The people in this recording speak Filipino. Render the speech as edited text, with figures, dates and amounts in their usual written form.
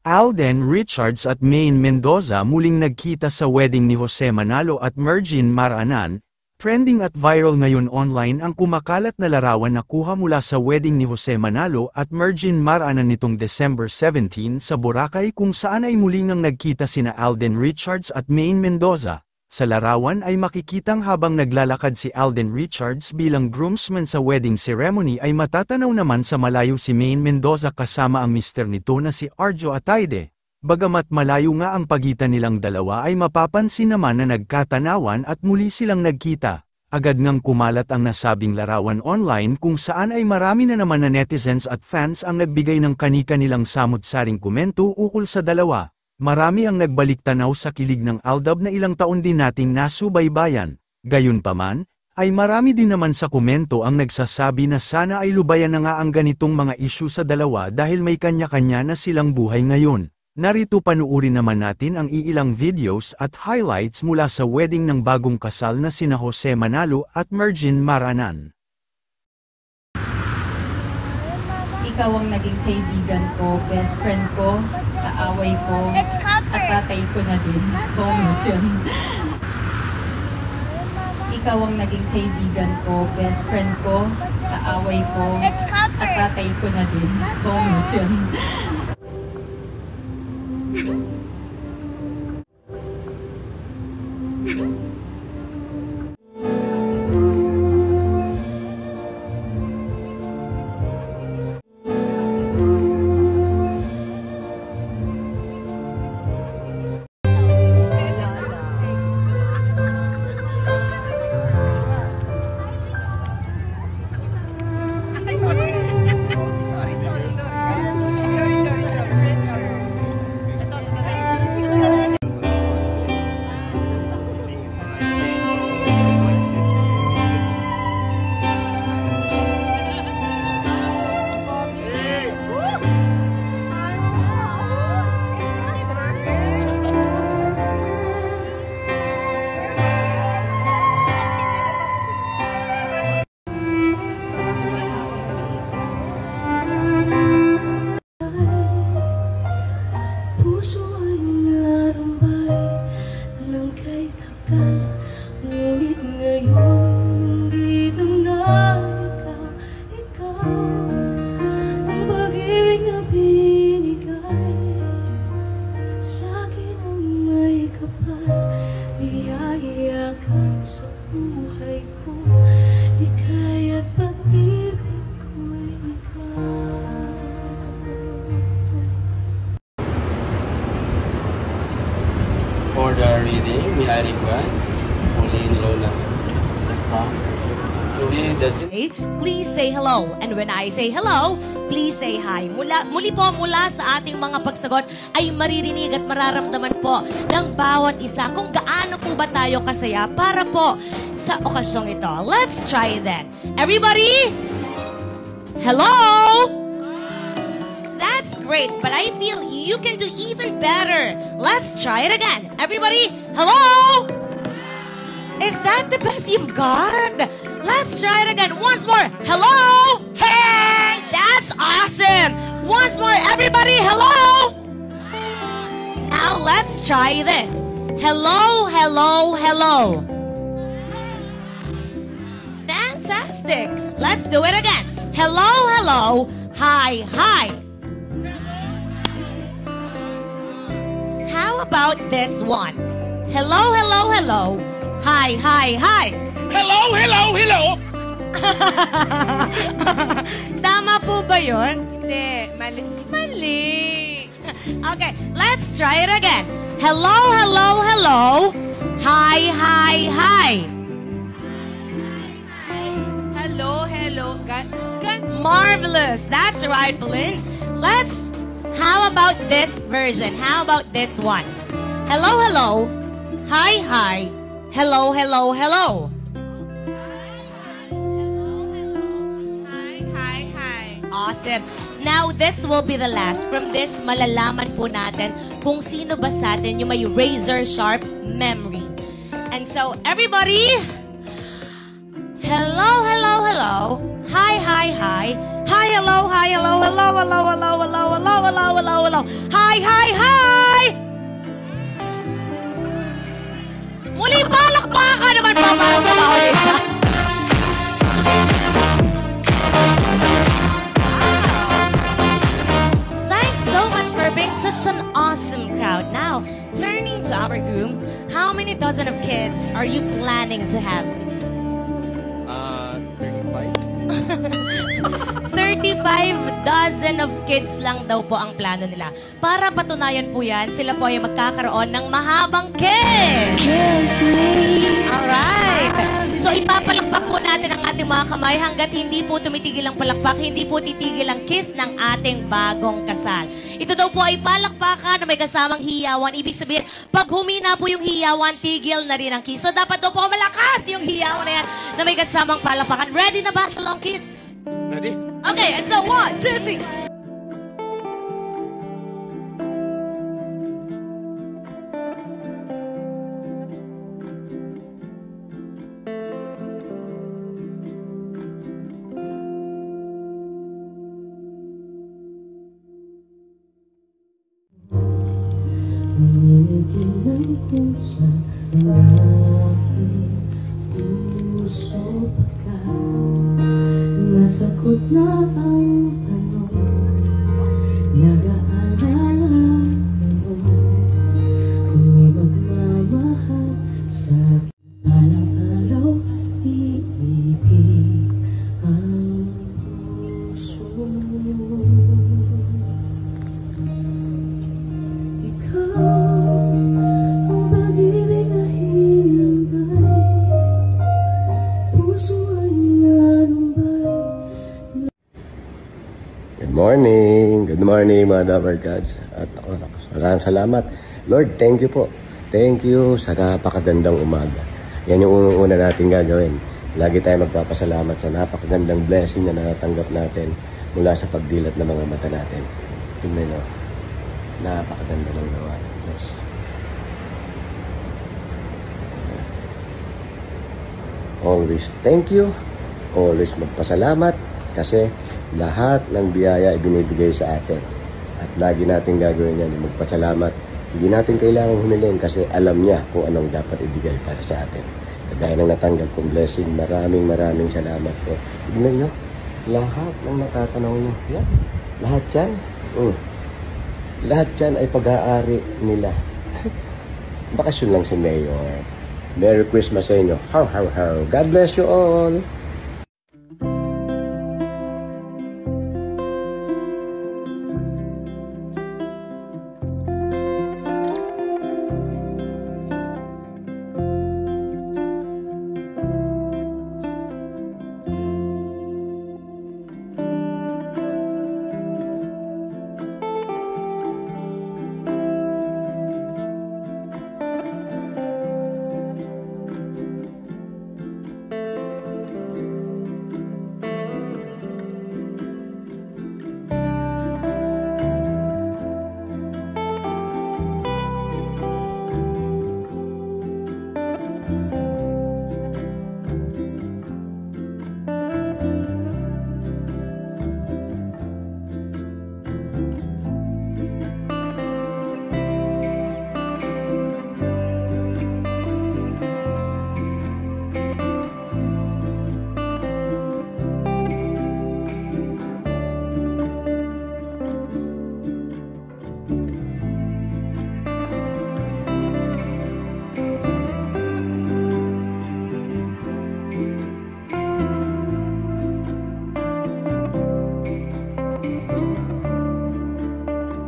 Alden Richards at Maine Mendoza muling nagkita sa wedding ni Jose Manalo at Mergine Maranan. Trending at viral ngayon online ang kumakalat na larawan na kuha mula sa wedding ni Jose Manalo at Mergine Maranan nitong December 17 sa Boracay kung saan ay muling ang nagkita sina Alden Richards at Maine Mendoza. Sa larawan ay makikitang habang naglalakad si Alden Richards bilang groomsman sa wedding ceremony ay matatanaw naman sa malayo si Maine Mendoza kasama ang mister nito na si Arjo Ataide. Bagamat malayo nga ang pagitan nilang dalawa ay mapapansin naman na nagkatanawan at muli silang nagkita. Agad ngang kumalat ang nasabing larawan online kung saan ay marami na naman na netizens at fans ang nagbigay ng kani-kanilang samut-saring komento ukol sa dalawa. Marami ang nagbalik-tanaw sa kilig ng Aldab na ilang taon din nating nasubaybayan. Gayunpaman, ay marami din naman sa komento ang nagsasabi na sana ay lubayan na nga ang ganitong mga issue sa dalawa dahil may kanya-kanya na silang buhay ngayon. Narito panuurin naman natin ang iilang videos at highlights mula sa wedding ng bagong kasal na sina Jose Manalo at Mergine Maranan. Ikaw ang naging kaibigan ko, best friend ko, kaaway ko, at tatay ko na din. Bonus yun. Ikaw ang naging kaibigan ko, best friend ko, kaaway ko, at tatay ko na din. Bonus yun. Ngunit ngayon, nandito na ikaw, ang pag-ibig na binigay sa'kin ang may kapal, niyayakan sa buhay ko, likay at pag-ibig ko'y ikaw. For the reading, may I request Pauline Lolas Pascal. Please say hello. And when I say hello, please say hi. Muli po mula sa ating mga pagsagot ay maririnig at mararamdaman po ng bawat isa kung gaano po ba tayo kasaya para po sa okasyong ito. Let's try that. Everybody? Hello? That's great, but I feel you can do even better. Let's try it again. Everybody, hello? Is that the best you've got? Let's try it again. Once more. Hello? Hey! That's awesome. Once more, everybody, hello? Now let's try this. Hello, hello, hello. Fantastic. Let's do it again. Hello, hello. Hi, hi. How about this one? Hello, hello, hello. Hi, hi, hi. Hello, hello, hello. Tama po ba yun? Hindi, mali. Mali. Okay, let's try it again. Hello, hello, hello. Hi, hi, hi. Hello, hello. Marvelous. That's right, Pauline. How about this version? How about this one? Hello, hello. Hi, hi. Hello, hello, hello. Hi, hi, hi. Awesome. Now, this will be the last. From this, malalaman po natin kung sino ba sa atin yung may razor-sharp memory. And so, everybody, hello, hello, hello. Hi, hi, hi. Hi, hello, hi, hello, hello, hello, hello, hello, hello, hello, hello, hello. Hi, hi, hi! Muli, palakpakan naman po para sa bawat isa. Thanks so much for being such an awesome crowd. Now, turning to our groom, how many dozen of kids are you planning to have? 35 dozen of kids lang daw po ang plano nila. Para patunayan po yan, sila po ay magkakaroon ng mahabang kiss! Alright! So ipapalakpak po natin ang ating mga kamay hanggat hindi po tumitigil ang palakpak, hindi po titigil ang kiss ng ating bagong kasal. Ito daw po ay palakpakan na may kasamang hiyawan. Ibig sabihin, pag humina po yung hiyawan, tigil na rin ang kiss. So dapat daw po malakas yung hiyawan na yan na may kasamang palakpakan. Ready na ba sa long kiss? Ready? Okay, and so 1, 2, 3. Umigil ng pusa ang aking puso pagkat nasagot na ang tanong, nag-aalala mo kung may magmamahal sa balang araw, iibig ang puso. Ikaw ang pag-ibig na hinintay, puso ay nanumbay. Good morning mga Dapper Gods. At maraming salamat. Lord, thank you po. Thank you sa napakagandang umaga. Yan yung unang-una natin gagawin. Lagi tayo magpapasalamat sa napakagandang blessing na natatanggap natin mula sa pagdilat ng mga mata natin. Tingnan nyo, napakaganda ng gawa ng Diyos. Always thank you. Always magpasalamat kasi lahat ng biyaya ay binibigay sa atin. At lagi natin gagawin yan, magpasalamat. Hindi natin kailangan humilin kasi alam niya kung anong dapat ibigay para sa atin. Kagaya ng natanggap kong blessing, maraming salamat po. Tignan nyo, lahat ng natatanaw nyo, yan, lahat yan, lahat yan ay pag-aari nila. Bakasyon lang si Mayor. Merry Christmas sa inyo. How. God bless you all.